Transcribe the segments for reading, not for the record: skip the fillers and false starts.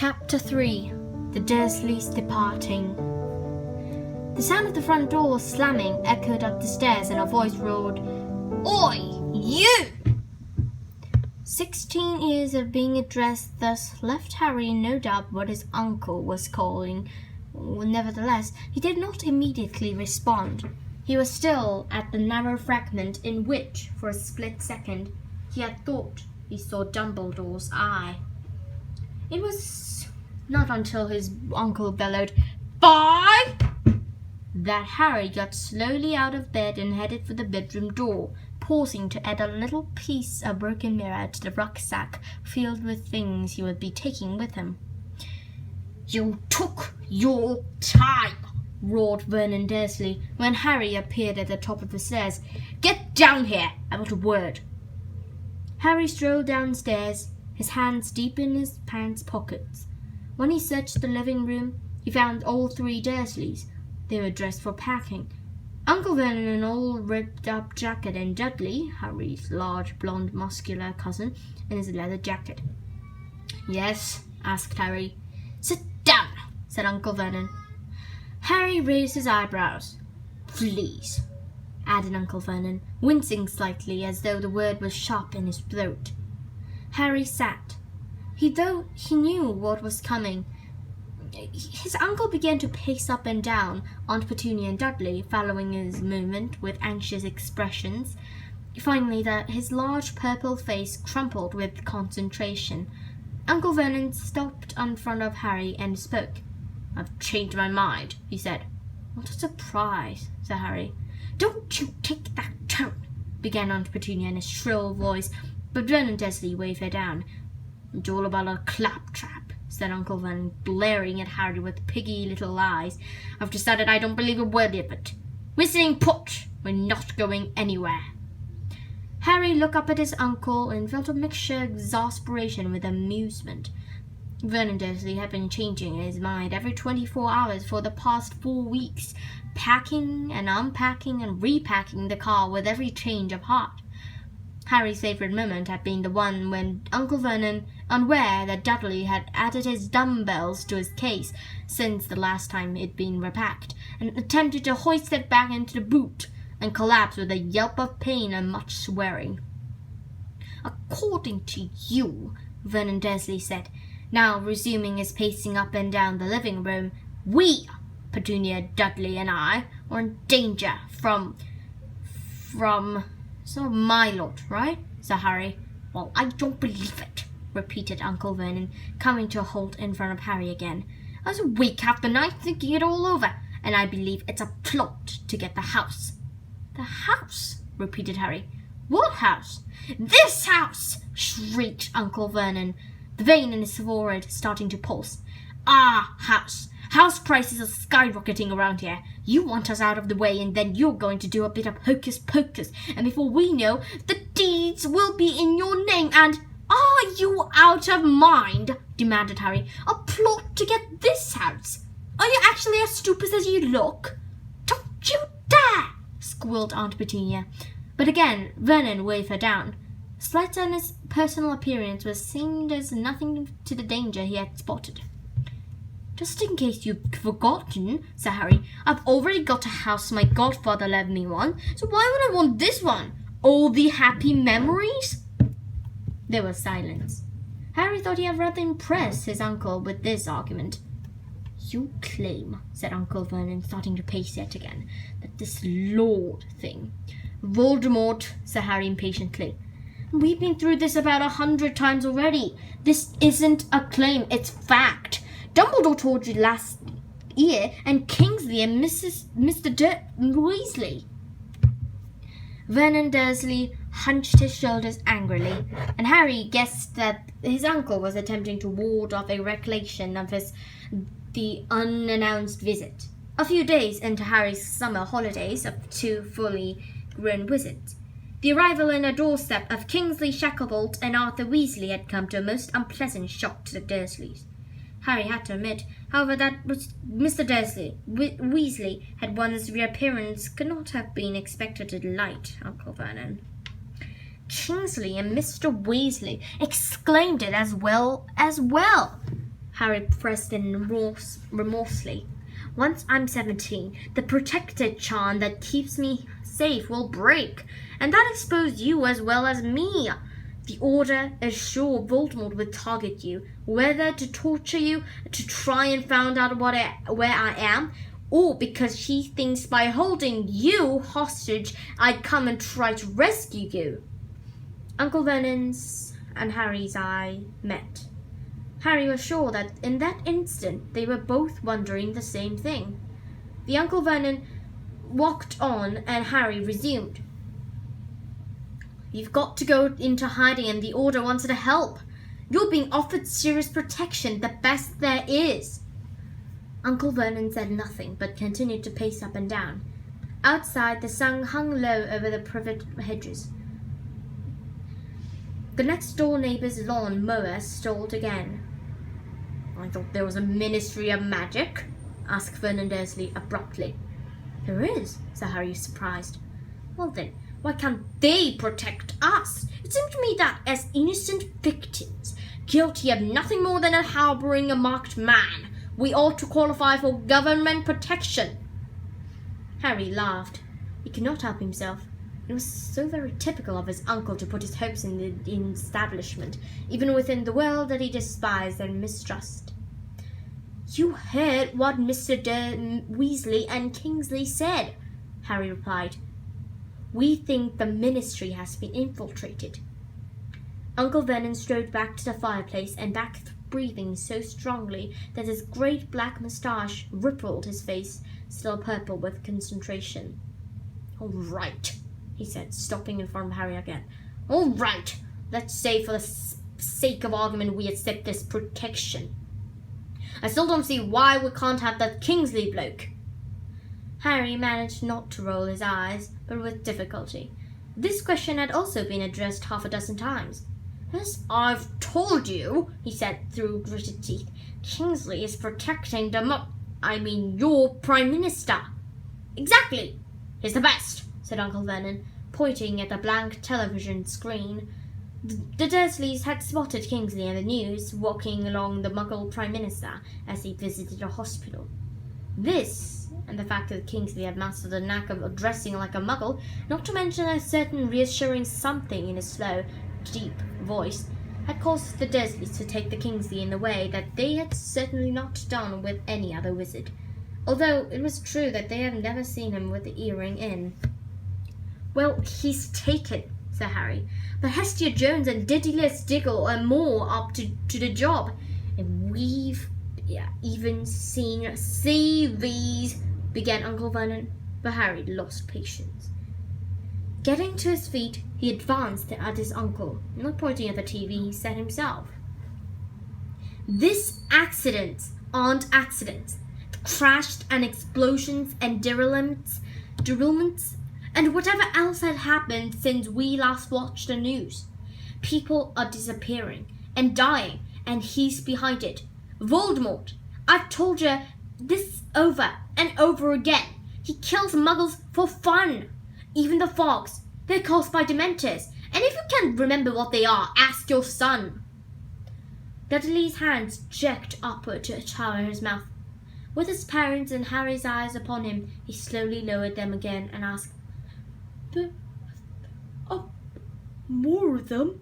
Chapter 3. The Dursleys Departing. The sound of the front door slamming echoed up the stairs, and a voice roared, "Oi, you!" 16 years of being addressed thus left Harry in no doubt what his uncle was calling. Nevertheless, he did not immediately respond. He was still at the narrow fragment in which, for a split second, he had thought he saw Dumbledore's eye. It was not until his uncle bellowed, "Bye!" that Harry got slowly out of bed and headed for the bedroom door, pausing to add a little piece of broken mirror to the rucksack filled with things he would be taking with him. "You took your time," roared Vernon Dursley when Harry appeared at the top of the stairs. "Get down here! I want a word." Harry strolled downstairs, his hands deep in his pants pockets. When he searched the living room, he found all three Dursleys. They were dressed for packing. Uncle Vernon in an old ripped-up jacket, and Dudley, Harry's large, blonde, muscular cousin, in his leather jacket. "Yes?" asked Harry. "Sit down," said Uncle Vernon. Harry raised his eyebrows. "Please," added Uncle Vernon, wincing slightly as though the word was sharp in his throat. Harry sat. Though he knew what was coming. His uncle began to pace up and down, Aunt Petunia and Dudley following his movement with anxious expressions. Finally, his large purple face crumpled with concentration. Uncle Vernon stopped in front of Harry and spoke. "I've changed my mind," he said. "What a surprise," said Harry. "Don't you take that tone," began Aunt Petunia in a shrill voice, but Vernon Dursley waved her down. "It's all about a claptrap," said Uncle Vernon, glaring at Harry with piggy little eyes. "I've decided I don't believe a word of it. We're staying put. We're not going anywhere." Harry looked up at his uncle and felt a mixture of exasperation with amusement. Vernon Dursley had been changing his mind every 24 hours for the past 4 weeks, packing and unpacking and repacking the car with every change of heart. Harry's favourite moment had been the one when Uncle Vernon, unaware that Dudley had added his dumbbells to his case since the last time it had been repacked, and attempted to hoist it back into the boot, and collapsed with a yelp of pain and much swearing. "According to you," Vernon Dursley said, now resuming his pacing up and down the living room, "we, Petunia, Dudley, and I, are in danger from... So my lot, right?" said Harry. "Well, I don't believe it," repeated Uncle Vernon, coming to a halt in front of Harry again. "I was awake half the night thinking it all over, and I believe it's a plot to get the house." "The house?" repeated Harry. "What house?" "This house!" shrieked Uncle Vernon, the vein in his forehead starting to pulse. "Our house! House prices are skyrocketing around here. You want us out of the way, and then you're going to do a bit of hocus-pocus, and before we know, the deeds will be in your name, and—" "Are you out of mind?" demanded Harry. "A plot to get this house? Are you actually as stupid as you look?" "Don't you dare!" squealed Aunt Petunia. But again Vernon waved her down. Slight on his personal appearance was seemed as nothing to the danger he had spotted. "Just in case you've forgotten," said Harry, "I've already got a house my godfather left me one, so why would I want this one? All the happy memories?" There was silence. Harry thought he had rather impressed his uncle with this argument. "You claim," said Uncle Vernon, starting to pace yet again, "that this Lord thing—" "Voldemort," said Harry impatiently. "We've been through this about 100 times already. This isn't a claim, it's fact. Dumbledore told you last year, and Kingsley and Mr. Weasley." Vernon Dursley hunched his shoulders angrily, and Harry guessed that his uncle was attempting to ward off a recollection of the unannounced visit. A few days into Harry's summer holidays of 2 fully grown visits, the arrival on the doorstep of Kingsley Shacklebolt and Arthur Weasley had come to a most unpleasant shock to the Dursleys. Harry had to admit, however, that Mr. Weasley had won his reappearance could not have been expected to delight Uncle Vernon. Kingsley and Mr. Weasley exclaimed it as well. Harry pressed in remorsefully. Once I'm 17, the protected charm that keeps me safe will break, and that exposes you as well as me. The Order is sure Voldemort will target you, whether to torture you, to try and find out where I am, or because she thinks by holding you hostage I'd come and try to rescue you. Uncle Vernon's and Harry's eye met. Harry was sure that in that instant they were both wondering the same thing. The Uncle Vernon walked on and Harry resumed. You've got to go into hiding and the Order wants to help. You're being offered serious protection, the best there is. Uncle Vernon said nothing, but continued to pace up and down. Outside, the sun hung low over the privet hedges. The next-door neighbour's lawn mower stalled again. I thought there was a Ministry of Magic, asked Vernon Dursley abruptly. There is, said Harry, surprised. Well then, why can't they protect us? It seems to me that as innocent victims, guilty of nothing more than harbouring a marked man, we ought to qualify for government protection. Harry laughed. He could not help himself. It was so very typical of his uncle to put his hopes in the establishment, even within the world that he despised and mistrusted. You heard what Mr. Weasley and Kingsley said, Harry replied. We think the Ministry has been infiltrated. Uncle Vernon strode back to the fireplace and back, breathing so strongly that his great black moustache rippled his face, still purple with concentration. All right, he said, stopping in front of Harry again. All right, let's say for the sake of argument we accept this protection. I still don't see why we can't have that Kingsley bloke. Harry managed not to roll his eyes, but with difficulty. This question had also been addressed half a dozen times. As I've told you, he said through gritted teeth, Kingsley is protecting your Prime Minister. Exactly. He's the best, said Uncle Vernon, pointing at the blank television screen. The Dursleys had spotted Kingsley in the news, walking along the Muggle Prime Minister as he visited a hospital. This, and the fact that Kingsley had mastered the knack of dressing like a Muggle, not to mention a certain reassuring something in his slow, deep voice, had caused the Dursleys to take the Kingsley in a way that they had certainly not done with any other wizard, although it was true that they had never seen him with the earring in. Well, he's taken, said Harry, but Hestia Jones and Daedalus Diggle are more up to the job, and we've even seen these, began Uncle Vernon, but Harry lost patience. Getting to his feet, he advanced at his uncle, not pointing at the TV, he said himself. These accidents aren't accidents. Crashed and explosions and derailments, and whatever else had happened since we last watched the news. People are disappearing and dying, and he's behind it. Voldemort, I've told you this over and over again. He kills muggles for fun. Even the fogs, they're caused by Dementors, and if you can't remember what they are, ask your son. Dudley's hands jerked upward to tower his mouth. With his parents and Harry's eyes upon him, he slowly lowered them again and asked, more of them?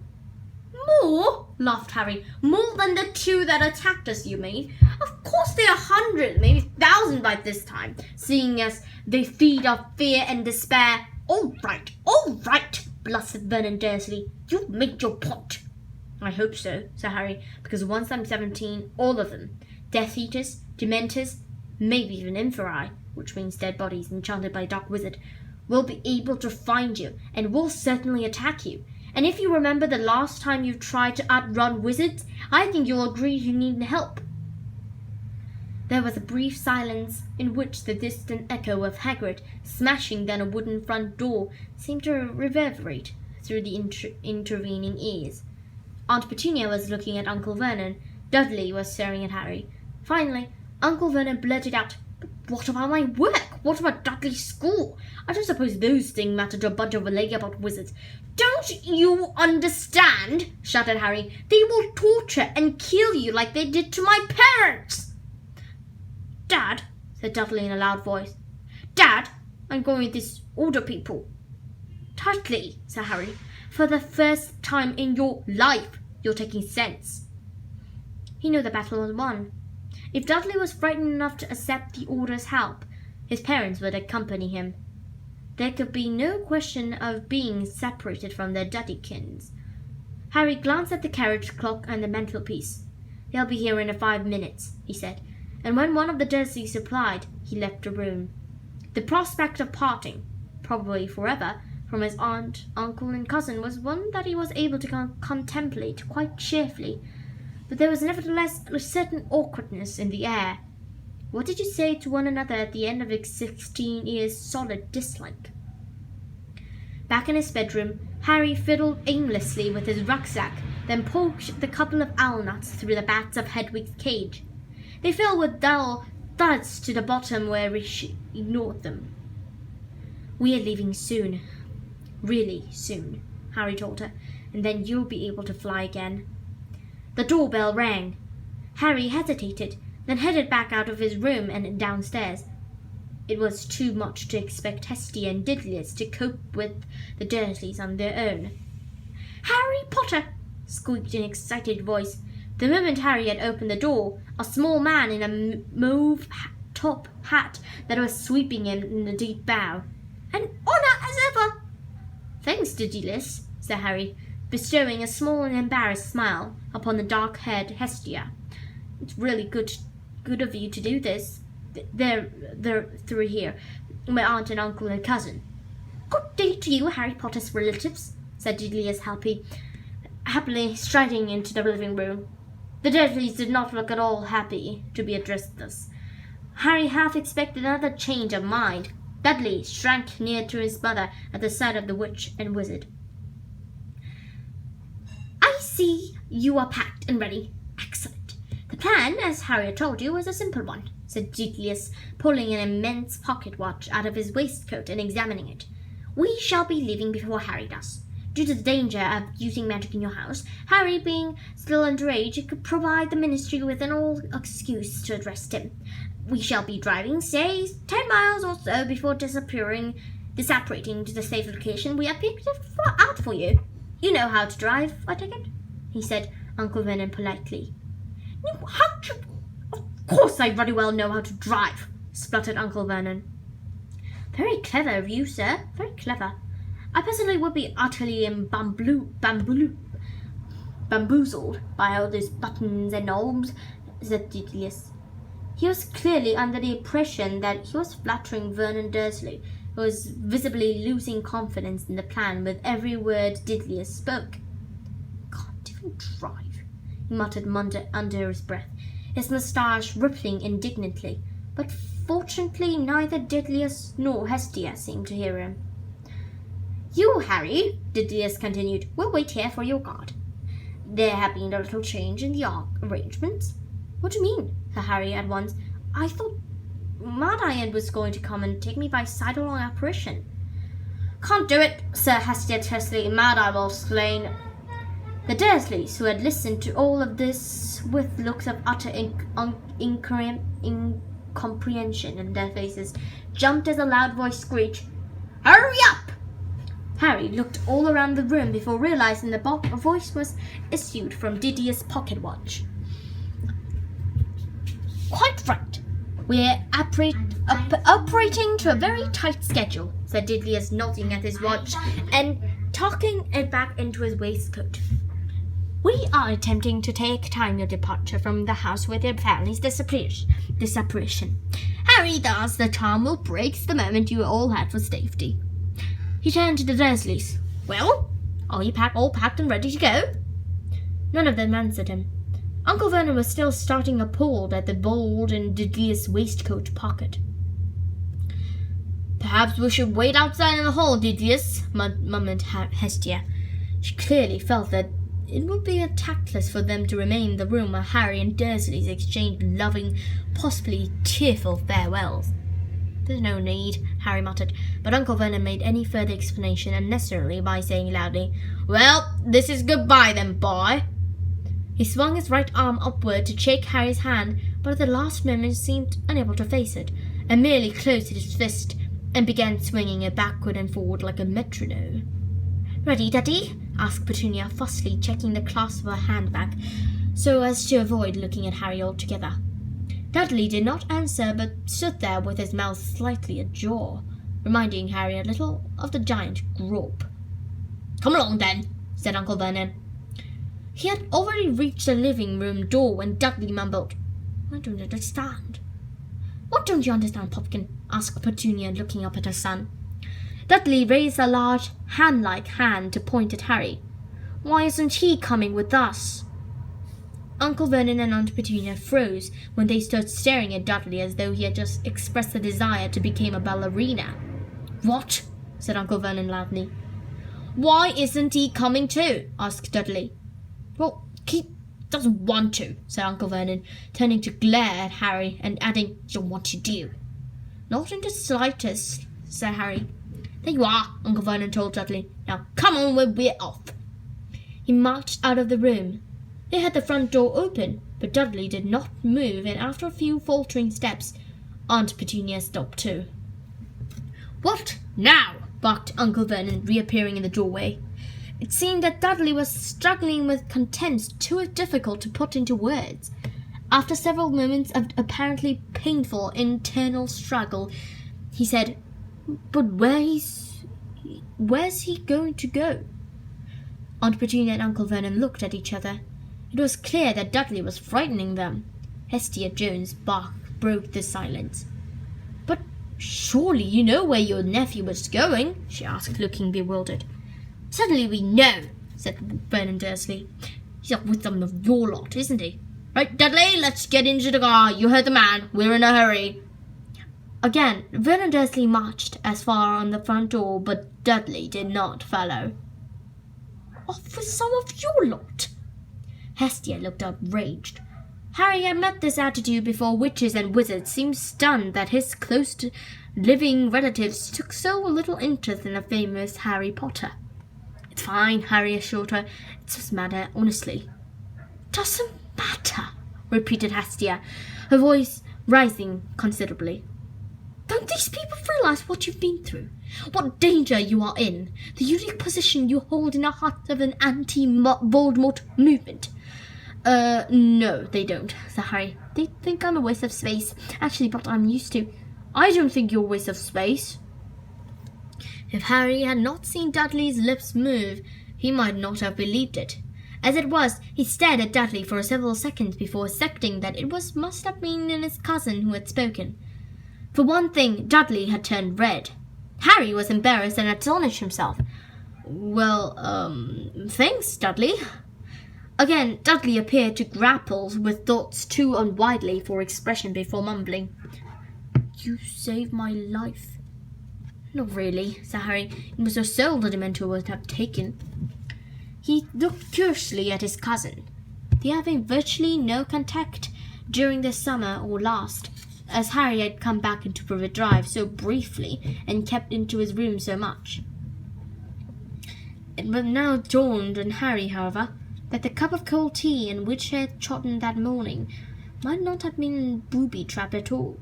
More? Laughed Harry. More than the 2 that attacked us, you mean? Of course there are 100, maybe 1,000 by this time, seeing as they feed off fear and despair. All right, blustered Vernon Dursley. You've made your point. I hope so, said Harry, because once I'm 17, all of them, Death Eaters, Dementors, maybe even Inferi, which means dead bodies enchanted by a dark wizard, will be able to find you, and will certainly attack you. And if you remember the last time you tried to outrun wizards, I think you'll agree you need help. There was a brief silence in which the distant echo of Hagrid smashing down a wooden front door seemed to reverberate through the intervening ears. Aunt Petunia was looking at Uncle Vernon. Dudley was staring at Harry. Finally, Uncle Vernon blurted out, "But what about my work? What about Dudley's school? I don't suppose those things matter to a bunch of layabout wizards. Don't you understand? Shouted Harry. They will torture and kill you like they did to my parents. Dad, said Dudley in a loud voice. Dad, I'm going with these older people. Dudley, said Harry. For the first time in your life, you're taking sense. He knew the battle was won. If Dudley was frightened enough to accept the Order's help, his parents would accompany him. There could be no question of being separated from their Duddykins. Harry glanced at the carriage clock and the mantelpiece. They'll be here in 5 minutes, he said, and when one of the Dursleys replied, he left the room. The prospect of parting, probably forever, from his aunt, uncle, and cousin was one that he was able to contemplate quite cheerfully, but there was nevertheless a certain awkwardness in the air. What did you say to one another at the end of 16 years' solid dislike? Back in his bedroom, Harry fiddled aimlessly with his rucksack, then poked the couple of owl nuts through the bats of Hedwig's cage. They fell with dull thuds to the bottom where she ignored them. We're leaving soon. Really soon, Harry told her, and then you'll be able to fly again. The doorbell rang. Harry hesitated, then headed back out of his room and downstairs. It was too much to expect Hestia and Didlius to cope with the Dursleys on their own. Harry Potter! Squeaked an excited voice. The moment Harry had opened the door, a small man in a mauve top hat that was sweeping him in a deep bow. An honour as ever! Thanks, Didlius, said Harry, bestowing a small and embarrassed smile upon the dark-haired Hestia. It's really good of you to do this. They're through here, my aunt and uncle and cousin. Good day to you, Harry Potter's relatives, said Didlius happily striding into the living room. The Dursleys did not look at all happy to be addressed thus. Harry half expected another change of mind. Dudley shrank near to his mother at the sight of the witch and wizard. I see you are packed and ready. Excellent. The plan, as Harry had told you, was a simple one, said Didlius, pulling an immense pocket watch out of his waistcoat and examining it. We shall be leaving before Harry does. Due to the danger of using magic in your house, Harry being still underage could provide the ministry with an old excuse to arrest him. We shall be driving, say, 10 miles or so before disapparating to the safe location we have picked out for you. You know how to drive, I take it? He said, Uncle Vernon politely. Of course I very well know how to drive, spluttered Uncle Vernon. Very clever of you, sir, very clever. I personally would be utterly bamboozled by all those buttons and knobs, said Didlius. He was clearly under the impression that he was flattering Vernon Dursley, who was visibly losing confidence in the plan with every word Didlius spoke. Can't even drive, he muttered under his breath, his moustache rippling indignantly, but fortunately neither Didlius nor Hestia seemed to hear him. You, Harry, Didlius continued, will wait here for your guard. There have been a little change in the arrangements. What do you mean? Said Harry at once. I thought Mad Iron was going to come and take me by sidelong apparition. Can't do it, said Hestia tersely. Mad Eye will explain. The Dursleys, who had listened to all of this with looks of utter incomprehension in their faces, jumped as a loud voice screeched, Hurry up! Harry looked all around the room before realizing the voice was issued from Didlius' pocket watch. Quite right. We're operating to a very tight schedule, said Didlius, nodding at his watch and tucking it back into his waistcoat. We are attempting to time your departure from the house with your family's disapparition. Harry, thus the charm will break the moment you all head for safety. He turned to the Dursleys. Well, are you all packed and ready to go? None of them answered him. Uncle Vernon was still starting appalled at the bulge in Didlius' waistcoat pocket. Perhaps we should wait outside in the hall, Didlius, murmured Hestia. She clearly felt that it would be tactless for them to remain in the room while Harry and Dursleys exchanged loving, possibly tearful farewells. There's no need, Harry muttered, but Uncle Vernon made any further explanation unnecessarily by saying loudly, "Well, this is goodbye then, boy." He swung his right arm upward to shake Harry's hand, but at the last moment seemed unable to face it, and merely closed his fist and began swinging it backward and forward like a metronome. "Ready, Daddy?" asked Petunia, fussily checking the clasp of her handbag so as to avoid looking at Harry altogether. Dudley did not answer, but stood there with his mouth slightly ajar, reminding Harry a little of the giant Grob. "Come along, then," said Uncle Vernon. He had already reached the living-room door when Dudley mumbled, "I don't understand." "What don't you understand, Pumpkin?" asked Petunia, looking up at her son. Dudley raised a large hand-like hand to point at Harry. "Why isn't he coming with us?" Uncle Vernon and Aunt Petunia froze when they stood staring at Dudley as though he had just expressed a desire to become a ballerina. "What?" said Uncle Vernon loudly. "Why isn't he coming too?" asked Dudley. "Well, he doesn't want to," said Uncle Vernon, turning to glare at Harry and adding, "You don't want to do." "Not in the slightest," said Harry. "There you are," Uncle Vernon told Dudley. "Now come on, we're off." He marched out of the room. They had the front door open, but Dudley did not move, and after a few faltering steps, Aunt Petunia stopped too. "What now?" barked Uncle Vernon, reappearing in the doorway. It seemed that Dudley was struggling with contents too difficult to put into words. After several moments of apparently painful internal struggle, he said, "But where's he going to go?" Aunt Petunia and Uncle Vernon looked at each other. It was clear that Dudley was frightening them. Hestia Jones' bark broke the silence. "But surely you know where your nephew was going?" she asked, looking bewildered. "Certainly we know," said Vernon Dursley. "He's up with some of your lot, isn't he? Right, Dudley, let's get into the car. You heard the man. We're in a hurry." Again, Vernon Dursley marched as far on the front door, but Dudley did not follow. "Off with some of your lot?" Hestia looked outraged. Harry had met this attitude before. Witches and wizards seemed stunned that his close living relatives took so little interest in the famous Harry Potter. "It's fine," Harry assured her. "It doesn't matter, honestly." "Doesn't matter," repeated Hestia, her voice rising considerably. "Don't these people realize what you've been through? What danger you are in? The unique position you hold in the heart of an anti-Voldemort movement?" No, they don't," said Harry. "They think I'm a waste of space. Actually, but I'm used to." "I don't think you're a waste of space." If Harry had not seen Dudley's lips move, he might not have believed it. As it was, he stared at Dudley for several seconds before accepting that it must have been his cousin who had spoken. For one thing, Dudley had turned red. Harry was embarrassed and astonished himself. "Well, thanks, Dudley." Again, Dudley appeared to grapple with thoughts too unwidely for expression before mumbling, "You saved my life." "Not really," said Harry. "It was your soul the Dementor would have taken." He looked curiously at his cousin. They had having virtually no contact during the summer or last, as Harry had come back into Privet Drive so briefly and kept into his room so much. It now dawned on Harry, however, that the cup of cold tea in which he had trodden that morning might not have been booby-trapped at all.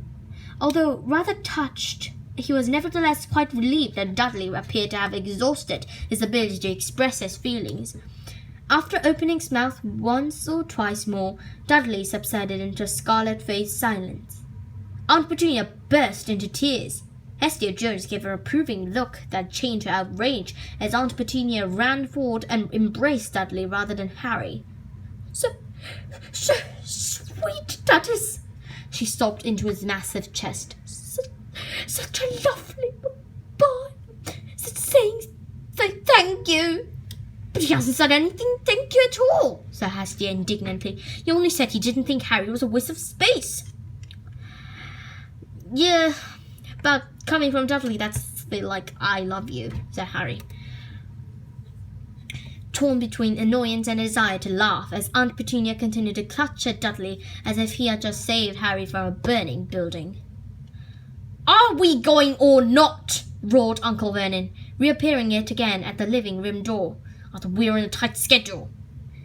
Although rather touched, he was nevertheless quite relieved that Dudley appeared to have exhausted his ability to express his feelings. After opening his mouth once or twice more, Dudley subsided into a scarlet-faced silence. Aunt Petunia burst into tears. Hestia Jones gave her an approving look that changed to outrage as Aunt Petunia ran forward and embraced Dudley rather than Harry. So sweet, Duchess!" she sobbed into his massive chest. Such a lovely boy! Saying thank you!" "But he hasn't said anything thank you at all," said Hestia indignantly. "He only said he didn't think Harry was a waste of space." "Yeah, but coming from Dudley, that's like I love you," said Harry, torn between annoyance and desire to laugh as Aunt Petunia continued to clutch at Dudley as if he had just saved Harry from a burning building. Are we going or not? Roared Uncle Vernon, reappearing yet again at the living room door. We're on a tight schedule.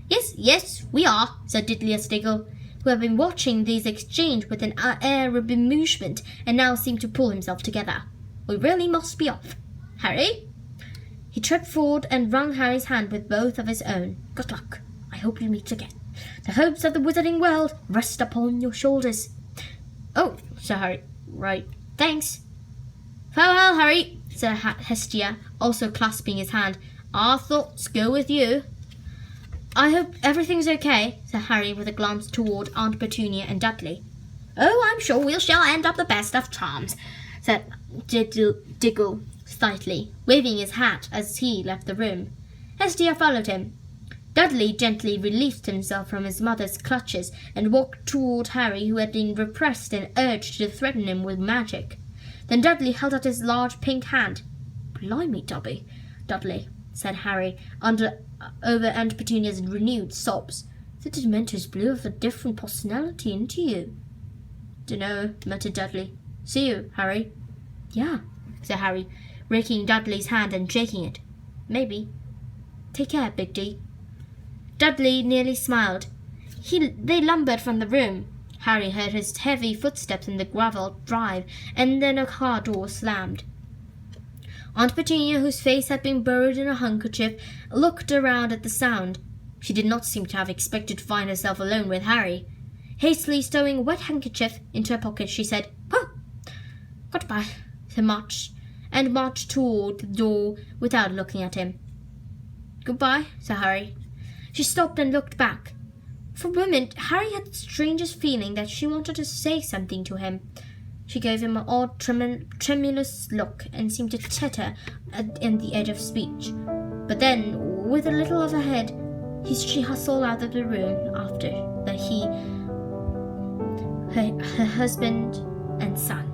Yes, we are, said Diddly Diggle, who had been watching these exchange with an air of amusement and now seemed to pull himself together. We really must be off. Harry? He tripped forward and wrung Harry's hand with both of his own. Good luck. I hope you meet again. The hopes of the wizarding world rest upon your shoulders. Oh, said Harry. Right. Thanks. Farewell, Harry, said Hestia, also clasping his hand. Our thoughts go with you. I hope everything's okay, said Harry with a glance toward Aunt Petunia and Dudley. Oh, I'm sure we shall end up the best of charms, said Diggle slightly, waving his hat as he left the room. Hestia followed him. Dudley gently released himself from his mother's clutches and walked toward Harry, who had been repressed and urged to threaten him with magic. Then Dudley held out his large pink hand. Blimey, Dudley, said Harry, over Aunt Petunia's renewed sobs. The Dementors blew a different personality into you. Dunno, muttered Dudley. See you, Harry. Yeah, said Harry, raking Dudley's hand and shaking it. Maybe. Take care, Big D. Dudley nearly smiled. They lumbered from the room. Harry heard his heavy footsteps in the gravelled drive, and then a car door slammed. Aunt Petunia, whose face had been buried in a handkerchief, looked around at the sound. She did not seem to have expected to find herself alone with Harry. Hastily stowing a wet handkerchief into her pocket, she said, "Oh, goodbye," and marched toward the door without looking at him. Goodbye, said Harry. She stopped and looked back. For a moment, Harry had the strangest feeling that she wanted to say something to him. She gave him an odd, tremulous look and seemed to titter at the edge of speech. But then, with a little of her head, she hustled out of the room after that her husband and son.